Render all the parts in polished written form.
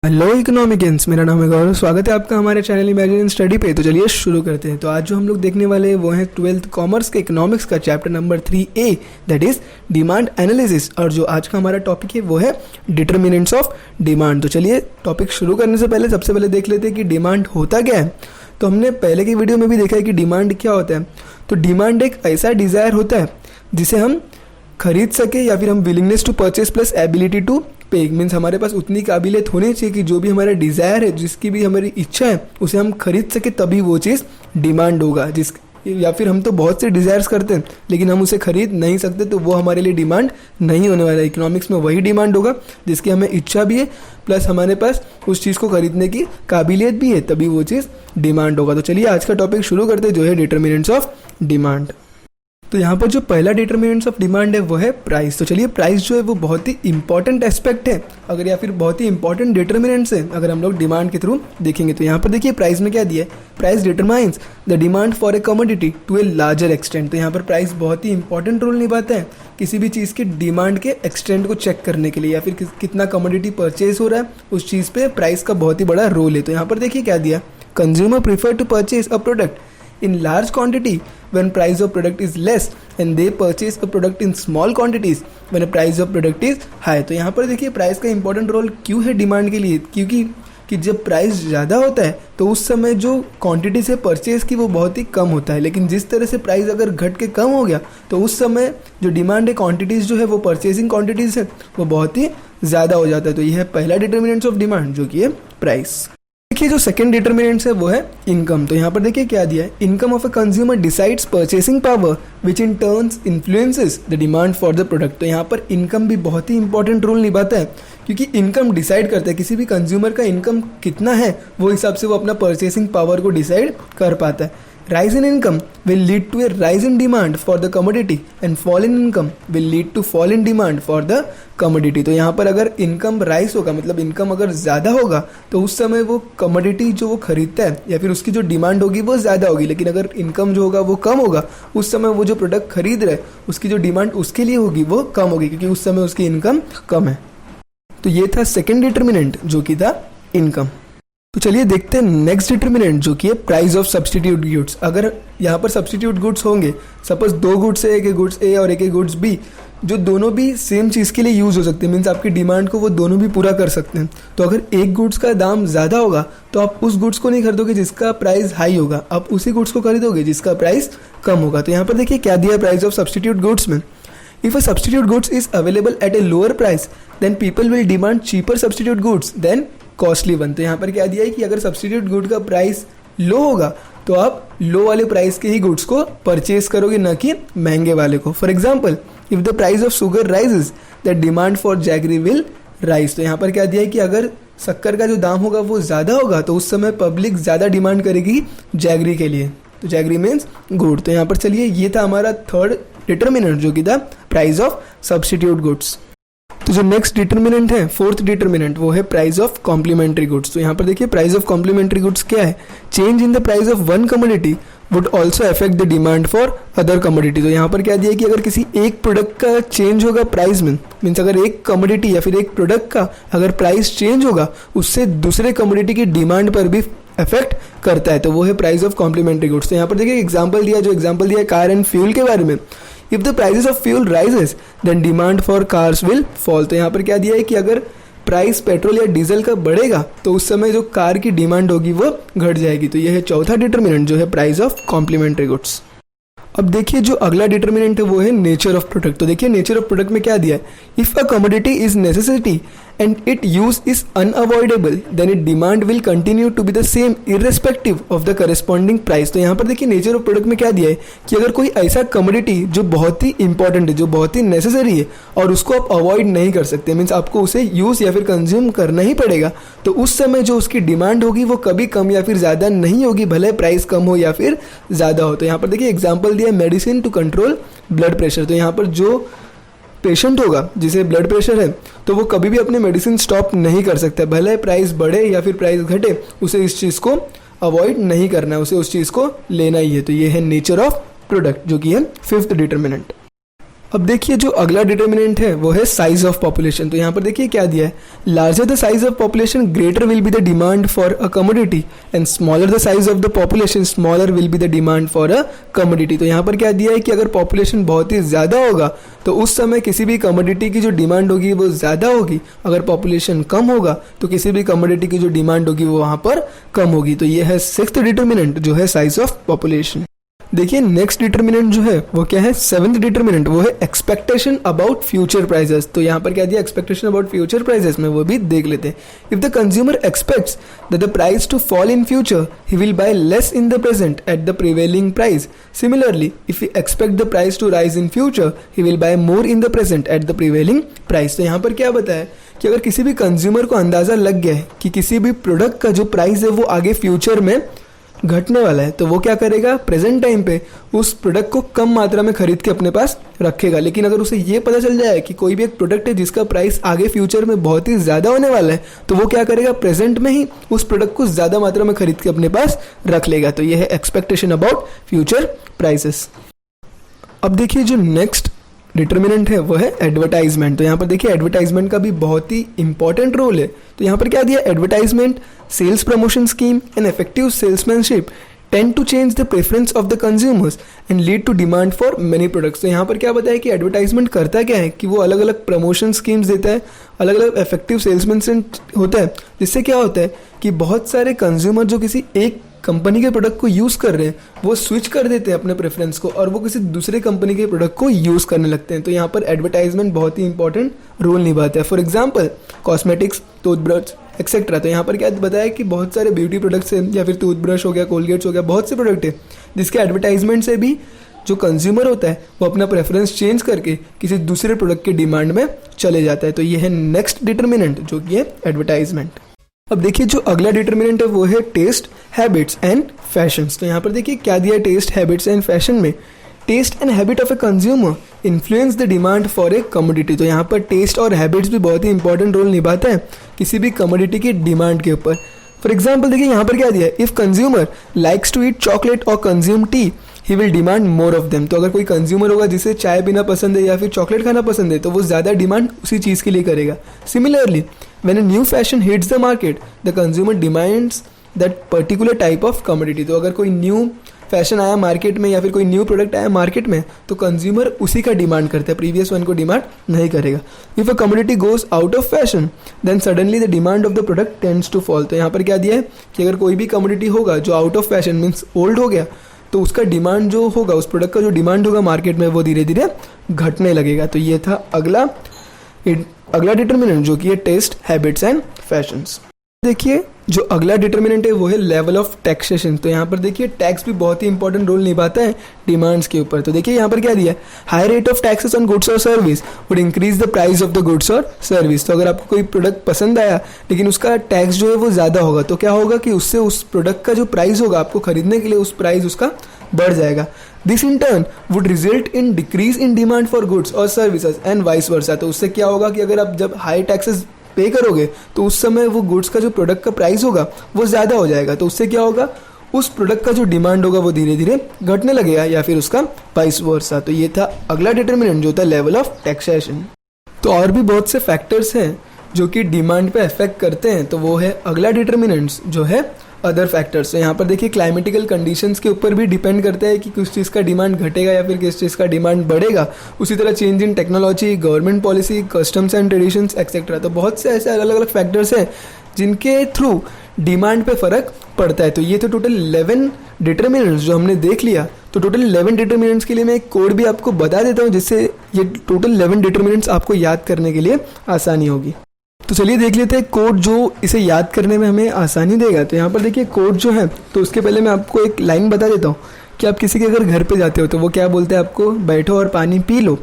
Hello इकोनॉमिकियंस, मेरा नाम है गौरव। स्वागत है आपका हमारे चैनल इमेजिन स्टडी पे। तो चलिए शुरू करते हैं। तो आज जो हम लोग देखने वाले हैं वो है 12th कॉमर्स के इकोनॉमिक्स का chapter number 3A, that is demand analysis. और जो आज का हमारा टॉपिक है वो है डिटर्मिनेंट्स ऑफ डिमांड। तो चलिए टॉपिक शुरू करने से पहले सबसे पहले देख लेते हैं कि डिमांड होता क्या है। तो हमने पहले की वीडियो में भी देखा है कि डिमांड क्या होता है। तो डिमांड एक ऐसा डिज़ायर होता है जिसे हम खरीद सके या फिर हम willingness to purchase plus ability to pay, means हमारे पास उतनी काबिलियत होनी चाहिए कि जो भी हमारा डिज़ायर है, जिसकी भी हमारी इच्छा है, उसे हम खरीद सके, तभी वो चीज़ डिमांड होगा। या फिर हम तो बहुत से डिज़ायर्स करते हैं लेकिन हम उसे खरीद नहीं सकते, तो वो हमारे लिए डिमांड नहीं होने वाला है। इकोनॉमिक्स में वही डिमांड होगा जिसकी हमें इच्छा भी है प्लस हमारे पास उस चीज़ को खरीदने की काबिलियत भी है, तभी वो चीज़ डिमांड होगा। तो चलिए आज का टॉपिक शुरू करते हैं जो है डिटर्मिनेंट्स ऑफ डिमांड। तो यहाँ पर जो पहला डिटर्मिनेंट्स ऑफ डिमांड है वो है प्राइस। तो चलिए प्राइस जो है वो बहुत ही इंपॉर्टेंट एस्पेक्ट है, अगर या फिर बहुत ही इंपॉर्टेंट डिटर्मिनेंट्स है अगर हम लोग डिमांड के थ्रू देखेंगे। तो यहाँ पर देखिए प्राइस में क्या दिया है, price determines the demand for a commodity to a larger extent. तो यहाँ पर प्राइस बहुत ही इंपॉर्टेंट रोल निभाता है किसी भी चीज़ की डिमांड के एक्सटेंट को चेक करने के लिए, या फिर कितना कमोडिटी परचेज हो रहा है उस चीज़ पे प्राइस का बहुत ही बड़ा रोल है। तो यहाँ पर देखिए क्या दिया, consumer prefer to purchase a product in large quantity when price of product is less and they purchase a product in small quantities when a price of product is high। तो यहाँ पर देखिए प्राइस का important role क्यों है demand के लिए, क्योंकि कि जब प्राइस ज़्यादा होता है तो उस समय जो क्वांटिटी से परचेज की वो बहुत ही कम होता है, लेकिन जिस तरह से प्राइस अगर घट के कम हो गया तो उस समय जो डिमांड है, क्वांटिटीज़ जो है वो परचेजिंग क्वांटिटीज़ है वो बहुत ही ज़्यादा हो जाता है। तो यह है पहला डिटर्मिनेंट्स ऑफ डिमांड जो कि है प्राइस। देखिए जो सेकंड डिटर्मिनेंट्स है वो है इनकम। तो यहाँ पर देखिए क्या दिया है, income of a consumer decides purchasing power which in turns influences the demand for the product. तो यहाँ पर इनकम भी बहुत ही इंपॉर्टेंट रोल निभाता है, क्योंकि इनकम डिसाइड करता है किसी भी कंज्यूमर का इनकम कितना है, वो हिसाब से वो अपना परचेसिंग पावर को डिसाइड कर पाता है। Rise in income will lead to a rise in demand for the commodity and fall in income will lead to fall in demand for the commodity। तो यहाँ पर अगर इनकम राइज होगा, मतलब इनकम अगर ज़्यादा होगा तो उस समय वो कमोडिटी जो वो खरीदता है या फिर उसकी जो डिमांड होगी वो ज़्यादा होगी, लेकिन अगर इनकम जो होगा वो कम होगा उस समय वो जो प्रोडक्ट खरीद रहे उसकी जो डिमांड उसके लिए होगी वो कम होगी, क्योंकि उस समय उसकी इनकम कम है। तो ये था सेकेंड डिटर्मिनेंट जो कि था इनकम। तो चलिए देखते हैं नेक्स्ट डिटर्मिनेंट जो कि है प्राइस ऑफ सब्सटीट्यूट गुड्स। अगर यहाँ पर सब्सटीट्यूट गुड्स होंगे, सपोज दो गुड्स है, एक गुड्स ए और एक गुड्स बी, जो दोनों भी सेम चीज़ के लिए यूज़ हो सकते हैं, मीन्स आपकी डिमांड को वो दोनों भी पूरा कर सकते हैं। तो अगर एक गुड्स का दाम ज़्यादा होगा तो आप उस गुड्स को नहीं खरीदोगे जिसका प्राइस हाई होगा, आप उसी गुड्स को खरीदोगे जिसका प्राइस कम होगा। तो यहाँ पर देखिए क्या दिया प्राइस ऑफ सब्सटीट्यूट गुड्स में, if a substitute goods is available at a lower price then people will demand cheaper substitute goods than costly one. तो यहाँ पर क्या दिया है कि अगर सब्सटीट्यूट गुड का प्राइस लो होगा तो आप लो वाले प्राइस के ही गुड्स को परचेज करोगे, न कि महंगे वाले को। For example if the price of sugar rises the demand for jaggery will rise. तो यहाँ पर क्या दिया है कि अगर शक्कर का जो दाम होगा वो ज़्यादा होगा तो उस समय पब्लिक ज़्यादा डिमांड करेगी जैगरी के लिए। तो जैगरी मीन्स गुड। तो यहाँ पर चलिए ये था हमारा थर्ड डिटर्मिनेंट जो कि था प्राइस ऑफ सब्सटीट्यूट गुड्स। तो जो नेक्स्ट डिटर्मिनेंट है, फोर्थ डिटर्मिनेंट, वो है प्राइस ऑफ कॉम्प्लीमेंट्री गुड्स। तो यहाँ पर देखिए प्राइस ऑफ कॉम्प्लीमेंट्री गुड्स क्या है, change in the price of one commodity would also affect the demand for other commodity. तो यहाँ पर क्या दिया है कि अगर किसी एक प्रोडक्ट का चेंज होगा प्राइस में, मीन्स अगर एक कमोडिटी या फिर एक प्रोडक्ट का अगर प्राइस चेंज होगा उससे दूसरे कमोडिटी की डिमांड पर भी अफेक्ट करता है, तो वो है प्राइस ऑफ कॉम्प्लीमेंट्री गुड्स। तो यहाँ पर देखिए एग्जाम्पल दिया, जो एग्जाम्पल दिया है कार एंड फ्यूल के बारे में, if the prices of fuel rises then demand for cars will fall. तो यहाँ पर क्या दिया है कि अगर प्राइस पेट्रोल या डीजल का बढ़ेगा तो उस समय जो कार की डिमांड होगी वो घट जाएगी। तो यह है चौथा डिटर्मिनेंट जो है प्राइस ऑफ कॉम्प्लीमेंट्री गुड्स। अब देखिए जो अगला डिटर्मिनेंट है वो है नेचर ऑफ प्रोडक्ट। तो देखिए नेचर ऑफ प्रोडक्ट में क्या दिया है, if a commodity is necessity and it use is unavoidable then it demand will continue to be the same irrespective of the corresponding price. तो यहाँ पर देखिए नेचर ऑफ प्रोडक्ट में क्या दिया है कि अगर कोई ऐसा कमोडिटी जो बहुत ही इंपॉर्टेंट है, जो बहुत ही नेसेसरी है और उसको आप अवॉइड नहीं कर सकते, मीन्स आपको उसे यूज या फिर कंज्यूम करना ही पड़ेगा, तो उस समय जो उसकी डिमांड होगी वो कभी कम या फिर ज़्यादा नहीं होगी, भले प्राइस कम हो या फिर ज़्यादा हो। तो यहाँ पर देखिए एग्जाम्पल दिया medicine to control blood pressure. तो यहाँ पर जो पेशेंट होगा जिसे ब्लड प्रेशर है तो वो कभी भी अपने मेडिसिन स्टॉप नहीं कर सकता, भले प्राइस बढ़े या फिर प्राइस घटे, उसे इस चीज़ को अवॉइड नहीं करना है, उसे उस चीज़ को लेना ही है। तो ये है नेचर ऑफ प्रोडक्ट जो कि है फिफ्थ डिटर्मिनेंट। अब देखिए जो अगला डिटर्मिनेंट है वो है साइज ऑफ पॉपुलेशन। तो यहाँ पर देखिए क्या दिया है, larger the size of population greater will be the demand for a commodity and smaller the size of the population smaller will be the demand for a commodity. तो यहाँ पर क्या दिया है कि अगर पॉपुलेशन बहुत ही ज़्यादा होगा तो उस समय किसी भी कमोडिटी की जो डिमांड होगी वो ज़्यादा होगी, अगर पॉपुलेशन कम होगा तो किसी भी कमोडिटी की जो डिमांड होगी वो वहाँ पर कम होगी। तो ये है सिक्स्थ डिटर्मिनेंट जो है साइज ऑफ पॉपुलेशन। देखिए नेक्स्ट डिटर्मिनेंट जो है वो क्या है, सेवंथ डिटर्मिनेंट, वो है एक्सपेक्टेशन अबाउट फ्यूचर प्राइसेस। तो यहाँ पर क्या दिया, एक्सपेक्टेशन अबाउट फ्यूचर प्राइसेस में वो भी देख लेते हैं। If the consumer expects that the price to fall in future he will buy less in the present at the prevailing price. Similarly if he expect the price to rise in future he will buy more in the present at the prevailing price. तो यहाँ पर क्या बताया कि अगर किसी भी consumer को अंदाजा लग गया है कि किसी भी प्रोडक्ट का जो प्राइस है वो आगे फ्यूचर में घटने वाला है, तो वो क्या करेगा, प्रेजेंट टाइम पे उस प्रोडक्ट को कम मात्रा में खरीद के अपने पास रखेगा। लेकिन अगर उसे ये पता चल जाए कि कोई भी एक प्रोडक्ट है जिसका प्राइस आगे फ्यूचर में बहुत ही ज़्यादा होने वाला है, तो वो क्या करेगा, प्रेजेंट में ही उस प्रोडक्ट को ज़्यादा मात्रा में खरीद के अपने पास रख लेगा। तो ये है एक्सपेक्टेशन अबाउट फ्यूचर प्राइसेस। अब देखिए जो नेक्स्ट डिटर्मिनेंट है वो है एडवर्टाइजमेंट। तो यहाँ पर देखिए एडवर्टाइजमेंट का भी बहुत ही इंपॉर्टेंट रोल है। तो यहाँ पर क्या दिया, advertisement, sales promotion scheme and effective salesmanship tend to change the preference of the consumers and lead to demand for many products. तो यहाँ पर क्या बताया कि एडवर्टाइजमेंट करता क्या है कि वो अलग अलग प्रमोशन स्कीम्स देता है, अलग अलग इफेक्टिव सेल्समैनशिप होता है, जिससे क्या होता है कि बहुत सारे कंज्यूमर जो किसी एक कंपनी के प्रोडक्ट को यूज़ कर रहे हैं वो स्विच कर देते हैं अपने प्रेफरेंस को और वो किसी दूसरे कंपनी के प्रोडक्ट को यूज़ करने लगते हैं। तो यहाँ पर एडवर्टाइजमेंट बहुत ही इंपॉर्टेंट रोल निभाता है। For example cosmetics, toothbrush etcetera. तो यहाँ पर क्या बताया कि बहुत सारे ब्यूटी प्रोडक्ट्स हैं या फिर टूथब्रश हो गया, कोलगेट्स हो गया, बहुत से प्रोडक्ट है जिसके एडवर्टाइजमेंट से भी जो कंज्यूमर होता है वो अपना प्रेफरेंस चेंज करके किसी दूसरे प्रोडक्ट के डिमांड में चले जाता है। तो ये है नेक्स्ट डिटर्मिनेंट जो कि है एडवर्टाइजमेंट। अब देखिए जो अगला डिटर्मिनेंट है वो है टेस्ट, हैबिट्स एंड फैशंस। तो यहाँ पर देखिए क्या दिया है टेस्ट, हैबिट्स एंड फैशन में, taste and habit of a consumer influence the demand for a commodity. तो यहाँ पर टेस्ट और हैबिट्स भी बहुत ही इंपॉर्टेंट रोल निभाता है किसी भी कमोडिटी की डिमांड के ऊपर। फॉर एग्जाम्पल देखिए यहाँ पर क्या दिया है, if consumer likes to eat chocolate और consume tea he will demand more of them. तो अगर कोई कंज्यूमर होगा जिसे चाय पीना पसंद है या फिर चॉकलेट खाना पसंद है तो वो ज़्यादा डिमांड उसी चीज़ के लिए करेगा। Similarly when a new fashion hits the market the consumer demands that particular type of commodity। तो अगर कोई न्यू फैशन आया मार्केट में या फिर कोई न्यू प्रोडक्ट आया मार्केट में तो कंज्यूमर उसी का डिमांड करता है, प्रीवियस वन को डिमांड नहीं करेगा। If a commodity goes out of fashion then suddenly the demand of the product tends to fall. तो यहाँ पर क्या दिया है कि अगर कोई भी कमोडिटी होगा जो out of fashion means old हो गया तो उसका डिमांड जो होगा, उस प्रोडक्ट का जो डिमांड होगा मार्केट में वो धीरे धीरे घटने लगेगा। तो ये था अगला डिटर्मिनेंट जो कि है टेस्ट, हैबिट्स एंड फैशंस। देखिए जो अगला डिटर्मिनेंट है वो है लेवल ऑफ टैक्सेशन। तो यहाँ पर देखिए टैक्स भी बहुत ही इंपॉर्टेंट रोल निभाता है डिमांड्स के ऊपर। तो देखिए यहाँ पर क्या दिया है, high rate of taxes on goods और service would increase the price of the goods और सर्विस। तो अगर आपको कोई प्रोडक्ट पसंद आया लेकिन उसका टैक्स जो है वो ज़्यादा होगा तो क्या होगा कि उससे उस प्रोडक्ट का जो प्राइस होगा आपको खरीदने के लिए उस प्राइस उसका बढ़ जाएगा। This in turn would result in decrease in demand for goods और सर्विसेज एंड वाइस वर्सा। तो उससे क्या होगा कि अगर आप जब हाई टैक्सेस पे करोगे तो उस समय वो गुड्स का जो प्रोडक्ट का प्राइस होगा वो ज़्यादा हो जाएगा। तो उससे क्या होगा, उस प्रोडक्ट का जो डिमांड होगा वो धीरे धीरे घटने लगेगा या फिर उसका वाइस वर्सा। तो ये था अगला डिटर्मिनेंट जो था लेवल ऑफ टैक्सेशन। तो और भी बहुत से फैक्टर्स हैं जो कि डिमांड पे अफेक्ट करते हैं, तो वो है अगला डिटर्मिनेंट्स जो है अदर फैक्टर्स। तो यहाँ पर देखिए क्लाइमेटिकल कंडीशंस के ऊपर भी डिपेंड करता है कि किस चीज़ का डिमांड घटेगा या फिर किस चीज़ का डिमांड बढ़ेगा। उसी तरह change in technology, government policy, customs and traditions etcetera. तो बहुत से ऐसे अलग अलग फैक्टर्स हैं जिनके थ्रू डिमांड पे फ़र्क पड़ता है। तो ये तो टोटल 11 डिटर्मिनेंट्स जो हमने देख लिया। तो टोटल 11 डिटर्मिनेंट्स के लिए मैं एक कोड भी आपको बता देता हूँ जिससे ये टोटल 11 डिटर्मिनेंट्स आपको याद करने के लिए आसानी होगी। तो चलिए देख लेते हैं कोड जो इसे याद करने में हमें आसानी देगा। तो यहाँ पर देखिए कोड जो है, तो उसके पहले मैं आपको एक लाइन बता देता हूँ कि आप किसी के अगर घर पे जाते हो तो वो क्या बोलते हैं आपको, बैठो और पानी पी लो।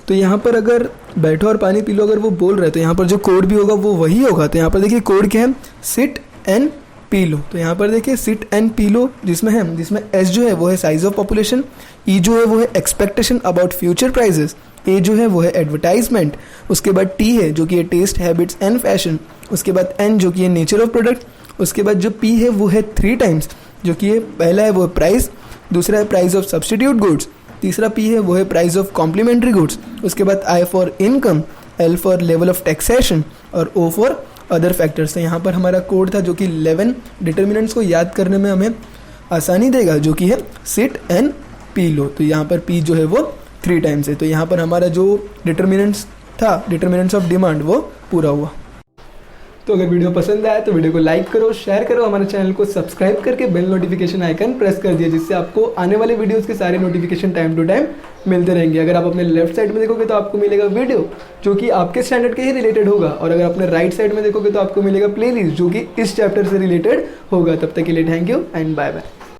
तो यहाँ पर अगर बैठो और पानी पी लो अगर वो बोल रहे हैं तो यहाँ पर जो कोड भी होगा वो वही होगा। तो यहाँ पर देखिए कोड क्या है, सिट एंड पी लो। तो यहाँ पर देखिए सिट एंड पी लो जिसमें एस जो है वो है साइज ऑफ पॉपुलेशन, ई जो है वो है एक्सपेक्टेशन अबाउट फ्यूचर प्राइजेस, ए जो है वो है एडवर्टाइजमेंट, उसके बाद टी है जो कि है टेस्ट, हैबिट्स एंड फैशन, उसके बाद एन जो कि है नेचर ऑफ प्रोडक्ट, उसके बाद जो पी है वो है 3 टाइम्स जो कि है पहला है वो प्राइस, दूसरा है प्राइस ऑफ सब्स्टिट्यूट गुड्स, तीसरा P है वो है प्राइस ऑफ कॉम्प्लीमेंट्री गुड्स, उसके बाद I for income, L for level of taxation और O फॉर अदर फैक्टर्स। तो यहाँ पर हमारा कोड था जो कि 11 डिटर्मिनेंट्स को याद करने में हमें आसानी देगा, जो कि है सिट एंड पी लो। तो यहाँ पर P जो है वो 3 टाइम्स है। तो यहाँ पर हमारा जो डिटर्मिनेंट्स था, डिटर्मिनेंट्स ऑफ डिमांड, वो पूरा हुआ। तो अगर वीडियो पसंद आया तो वीडियो को लाइक करो, शेयर करो, हमारे चैनल को सब्सक्राइब करके बेल नोटिफिकेशन आइकन प्रेस कर दिया, जिससे आपको आने वाले वीडियोस के सारे नोटिफिकेशन टाइम टू टाइम मिलते रहेंगे। अगर आप अपने लेफ्ट साइड में देखोगे तो आपको मिलेगा वीडियो जो कि आपके स्टैंडर्ड के ही रिलेटेड होगा, और अगर अपने राइट साइड में देखोगे तो आपको मिलेगा प्लेलिस्ट जो कि इस चैप्टर से रिलेटेड होगा। तब तक के लिए thank you and bye bye.